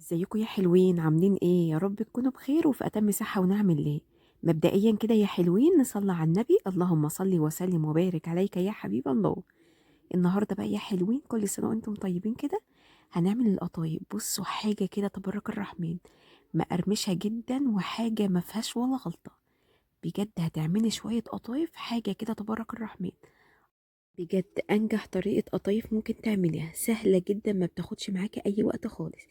ازيكم يا حلوين؟ عاملين ايه؟ يا رب تكونوا بخير وفي اتم صحة ونعم الله. مبدئيا كده يا حلوين نصلي على النبي، اللهم صل وسلم وبارك عليك يا حبيب الله. النهارده بقى يا حلوين كل سنة وانتم طيبين كده. هنعمل القطايب. بصوا حاجة كده تبارك الرحمن، مقرمشة جدا وحاجة ما فيهاش ولا غلطة. بجد هتعملي شوية قطايف حاجة كده تبارك الرحمن. بجد انجح طريقة قطايف ممكن تعمليها، سهلة جدا ما بتاخدش معاكي اي وقت خالص.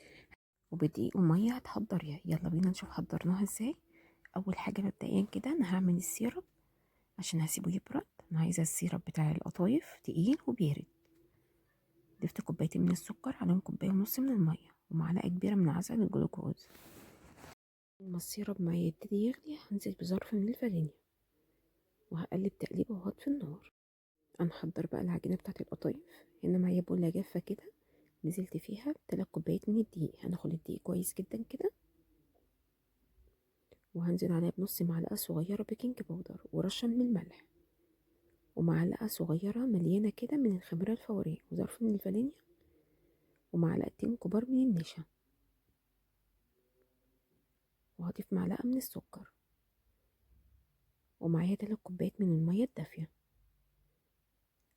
وبدقيق وميه هتحضريها. يلا بينا نشوف حضرناها ازاي. اول حاجه مبدئيا كده انا هعمل السيرب عشان هسيبه يبرد. انا عايزه السيرب بتاع القطايف تقيل وبيرد. ضفت كوبايتين من السكر عليهم كوبايه ونص من الميه ومعلقه كبيره من عسل الجلوكوز. لما السيرب معايا يبتدي يغلي هنزل بظرف من الفانيليا وهقلب تقليبه وهطفي النار. هنحضر بقى العجينه بتاعت القطايف. هنا معايا بوله جافه كده، نزلت فيها 3 كوبايات من الدقيق. هناخد الدقيق كويس جدا كده وهنزل عليها بنص معلقة صغيرة بيكنج باودر ورشة من الملح ومعلقة صغيرة مليانة كده من الخميرة الفورية وظرف من الفانيليا ومعلقتين كبار من النشا، وهضيف معلقة من السكر ومعايا 3 كوبايات من المية الدافية.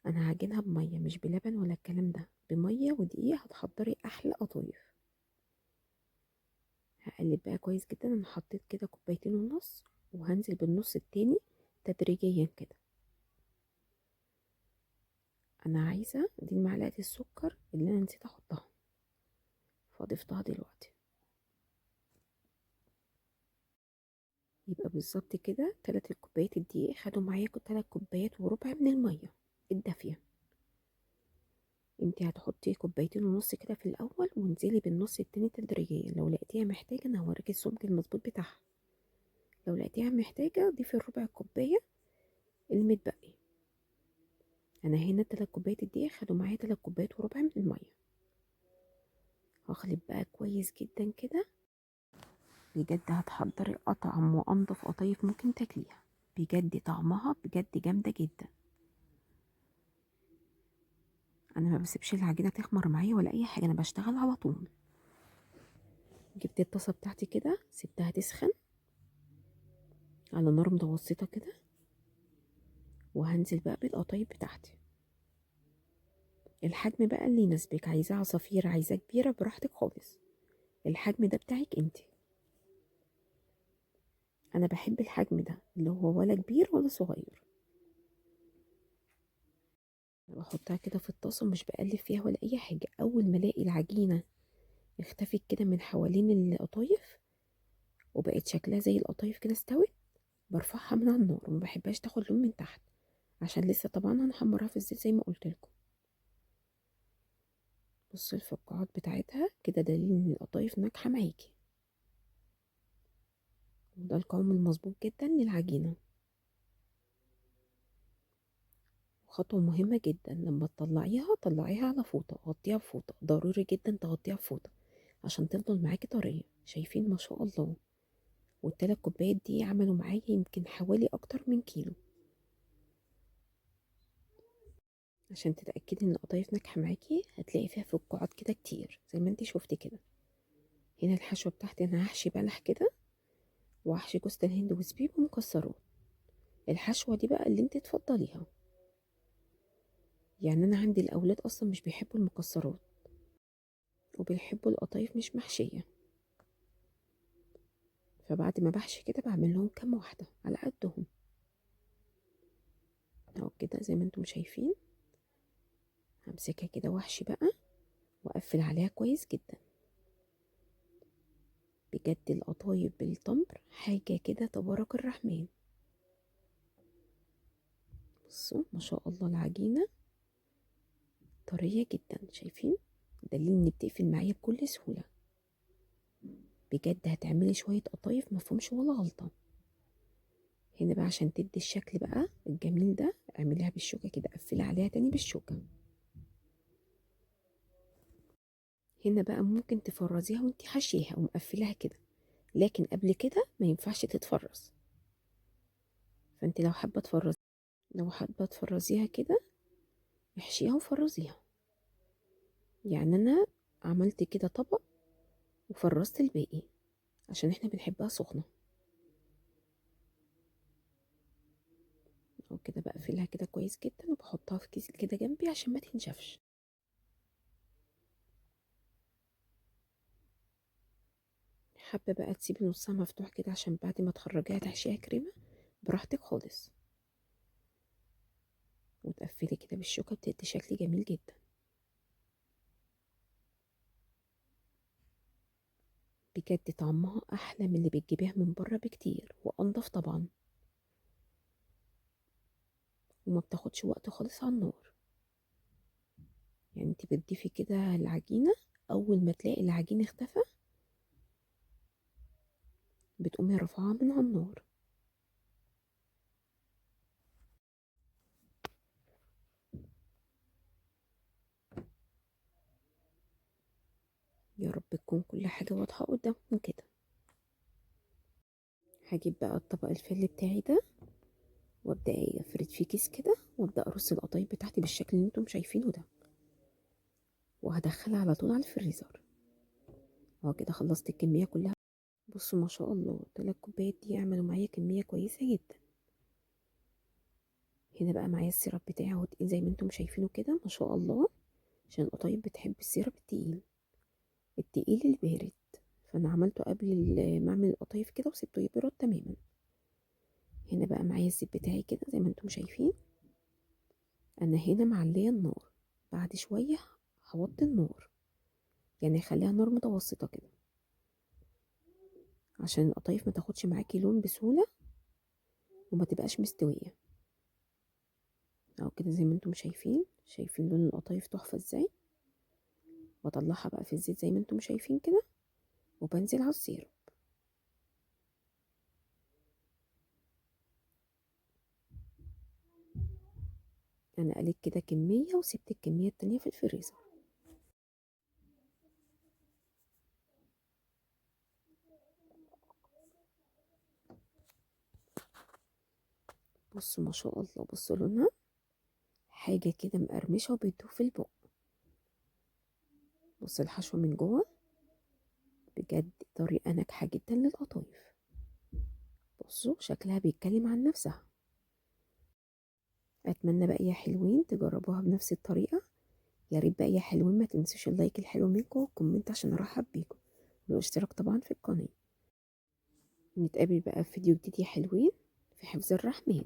أنا هعجنها بمية مش بلبن ولا الكلام ده، بمية ودقيق هتحضري أحلى قطايف. هقلب بقى كويس جدا. أنا حطيت كده كوبايتين ونص وهنزل بالنص التاني تدريجيا كده. أنا عايزة دي معلقة السكر اللي أنا نسيت أحطها فضفتها دلوقتي. يبقى بالظبط كده 3 كوبايات الدقيق خدوا معايا 3 كوبايات وربع من المية الدافية. انتي هتحطي كوبايتين ونص كده في الأول وانزلي بالنص التاني تدريجيا. لو لقيتيها محتاجة انا هوريكي السمك المظبوط بتاعها. لو لقيتيها محتاجة ضيفي الربع كوباية المتبقي. انا هنا 3 كوبايات الدقيق خدوا معايا 3 كوبايات وربع من المية. هخلط بقى كويس جدا كده. بجد هتحضري أطعم وأنضف قطايف ممكن تاكليها. بجد طعمها بجد جامدة جدا. انا ما بسيبش العجينه تخمر معايا ولا اي حاجه، انا بشتغل على طول. جبت الطاسه بتاعتي كده سبتها تسخن على نار متوسطه كده وهنزل بقى بالقطايف بتاعتي. الحجم بقى اللي يناسبك، عايزاه عصافير عايزاه كبيره براحتك خالص. الحجم ده بتاعك انت. انا بحب الحجم ده اللي هو ولا كبير ولا صغير. بحطها كده في الطاسه ومش بقلب فيها ولا اي حاجه. اول ما الاقي العجينه اختفت كده من حوالين القطايف وبقت شكلها زي القطايف كده استوت، برفعها من على النار وما بحبهاش تاخد لون من تحت عشان لسه طبعا هنحمرها في الزيت زي ما قلت لكم. بصوا الفقاعات بتاعتها كده دليل ان القطايف ناجحه معاكي. وده القوام المظبوط جدا للعجينه. خطوه مهمه جدا، لما تطلعيها طلعيها على فوطه، غطيها بفوطه، ضروري جدا تغطيها بفوطه عشان تفضل معاكي طريه. شايفين ما شاء الله؟ والتلات كوبايات دي عملوا معايا يمكن حوالي اكتر من كيلو. عشان تتاكدي ان القطايف ناجحه معاكي هتلاقي فيها فقاعات كده كتير زي ما انتي شفتي كده. هنا الحشوه بتاعتي انا هحشي بلح كده وهحشي جوز الهند وزبيب ومكسرات. الحشوة دي بقى اللي انت تفضليها. يعني انا عندي الاولاد اصلا مش بيحبوا المكسرات وبيحبوا القطايف مش محشية، فبعد ما بحشي كده بعمل لهم كام واحدة على قدهم اهو كده زي ما انتم شايفين. همسكها كده واحشي بقى واقفل عليها كويس جدا. بجد القطايف بالتمر حاجة كده تبارك الرحمن. بصوا ما شاء الله العجينة طرية جدا، شايفين؟ دليل ان بتقفل معايا بكل سهولة. بجد هتعملي شوية قطايف مفهومش ولا غلطة. هنا بقى عشان تدي الشكل بقى الجميل ده اعمليها بالشوكة كده، قفلي عليها تاني بالشوكة. هنا بقى ممكن تفرزيها وانتي حاشيها ومقفلاها كده، لكن قبل كده ما ينفعش تتفرز. فانت لو حابة تفرزيها كده احشيها وفرزيها. يعني انا عملت كده طبق وفرزت الباقي عشان احنا بنحبها سخنة. وكده بقفلها كده كويس جدا وبحطها في كيس كده جنبي عشان ما تنشفش. حابة بقى تسيبي نصها مفتوح كده عشان بعد ما تخرجيها تحشيها كريمة براحتك خالص، وتقفلي كده بالشوكة بتدي شكل جميل جدا. بجد طعمها احلى من اللي بتجيبيها من بره بكتير وانضف طبعا، وما بتاخدش وقت خالص على النار. يعني انت بتضيفي كده العجينة، اول ما تلاقي العجين اختفى بتقومي رافعاها من على النار. يا رب تكون كل حاجة واضحة قدامكم كده. هجيب بقى الطبق الفل بتاعي ده وابدأ افرد فيه كيس كده وابدأ ارص القطايف بتاعتي بالشكل اللي انتم شايفينه ده، وهدخلها على طول على الفريزر. اهو كده خلصت الكمية كلها. بصوا ما شاء الله 3 كوبايات دي يعملوا معايا كمية كويسة جدا. هنا بقى معايا السيرب بتاعي اهو تقيل زي ما انتم شايفينه كده ما شاء الله، عشان القطايف بتحب السيرب التقيل، التقيل البارد. فانا عملته قبل ما اعمل القطايف كده وسبته يبرد تماما. هنا بقى معايا الزيت بتاعي كده زي ما انتم شايفين. انا هنا معليه النار، بعد شويه هوطي النار، يعني اخليها نار متوسطه كده عشان القطايف ما تاخدش معاكي لون بسهوله وما تبقاش مستويه. اهو كده زي ما انتم شايفين لون القطايف تحفه ازاي. واطلعها بقى في الزيت زي ما انتم شايفين كده وبنزل على السيرب. انا قلت كده كميه وسبت الكميه التانية في الفريزر. بصوا ما شاء الله، بصوا لونها حاجه كده مقرمشه وبتدوب في البق. بص الحشوه من جوه بجد طريقه ناجحه جدا للقطايف. بصوا شكلها بيتكلم عن نفسها. اتمنى بقى يا حلوين تجربوها بنفس الطريقه. يا ريت بقى يا حلوين ما تنسوش اللايك الحلو منكم والكومنت عشان ارحب بيكم، والاشتراك طبعا في القناه. نتقابل بقى في فيديو جديد يا حلوين، في حفظ الرحمن.